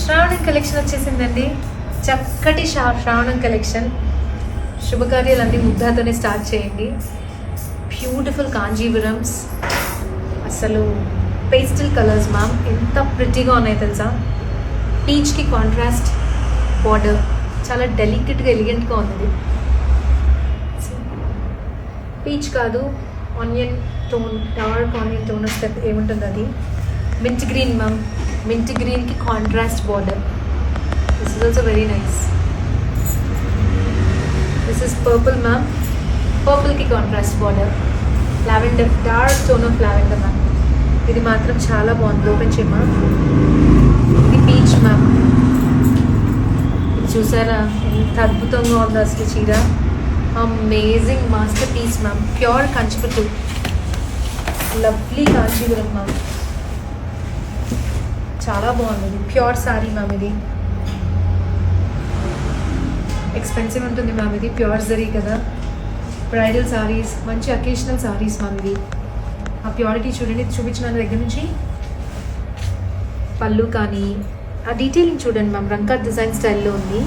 శ్రావణం కలెక్షన్ వచ్చేసిందండి. చక్కటి శ్రావణం కలెక్షన్. శుభకార్యాలన్నీ ముగ్ధాతోనే స్టార్ట్ చేయండి. బ్యూటిఫుల్ కాంజీవరమ్స్, అసలు పేస్టల్ కలర్స్ మ్యామ్, ఎంత ప్రిటీగా ఉన్నాయి తెలుసా. పీచ్కి కాంట్రాస్ట్ బార్డర్, చాలా డెలికేట్గా ఎలిగెంట్గా ఉన్నది. పీచ్ కాదు, onion tone, dark onion tone వస్తే ఏముంటుంది అది. మింట్ గ్రీన్ మ్యామ్, మింట్ గ్రీన్కి contrast border. This is also very nice. This is purple ma'am, పర్పుల్కి contrast border. Lavender, dark tone of lavender ma'am. ఇది మాత్రం చాలా బాగుంది. ఓపెన్ చేయమా. ఇది పీచ్ మ్యామ్. ఇది చూసారా ఎంత అద్భుతంగా ఉందో అసలు చీర. Amazing masterpiece ma'am. Pure కంచిపట్టు, లవ్లీ కాంచీవరం మ్యామ్. చాలా బాగుంది. ఇది ప్యూర్ సారీ మ్యామ్. ఇది ఎక్స్పెన్సివ్ ఉంటుంది మ్యామ్. ఇది ప్యూర్ జరీ కదా. బ్రైడల్ సారీస్, మంచి అకేషనల్ సారీస్ మ్యామ్. ఇది ఆ ప్యూరిటీ చూడండి. చూపించిన దగ్గర నుంచి పళ్ళు కానీ ఆ డీటెయిలింగ్ చూడండి మ్యామ్. రంకాట్ డిజైన్ స్టైల్లో ఉంది.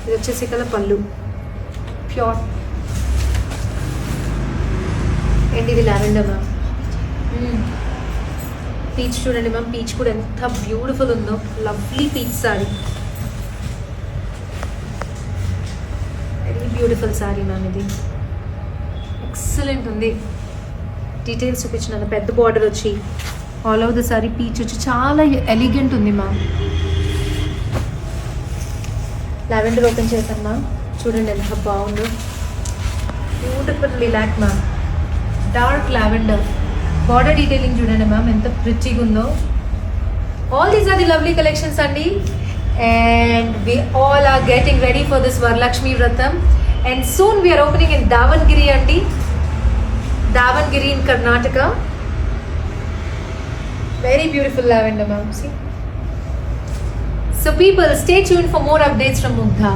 ఇది వచ్చేసి కల పళ్ళు ప్యూర్. అండ్ ఇది లావెండర్ మ్యామ్. పీచ్ చూడండి మ్యామ్. పీచ్ కూడా ఎంత బ్యూటిఫుల్ ఉందో. Lovely peach sari, very beautiful sari ma'am. ఇది ఎక్సలెంట్ ఉంది. డీటెయిల్స్ చూపించిన పెద్ద బార్డర్ వచ్చి all over the sari peach వచ్చి చాలా ఎలిగెంట్ ఉంది మ్యామ్. లావెండర్ ఓపెన్ చేశాను మ్యామ్. చూడండి ఎంత బాగుందో. Beautiful lilac ma'am. Dark lavender border detailing చూడండి మ్యామ్, ఎంత ప్రిటీగా ఉందో. All these are the lovely collections అండి. And we all are getting ready for this Varalakshmi Vratam, and soon we are opening in Davangere andi. Davangere in Karnataka. Very beautiful lavender ma'am. See, so people stay tuned for more updates from Mugdha.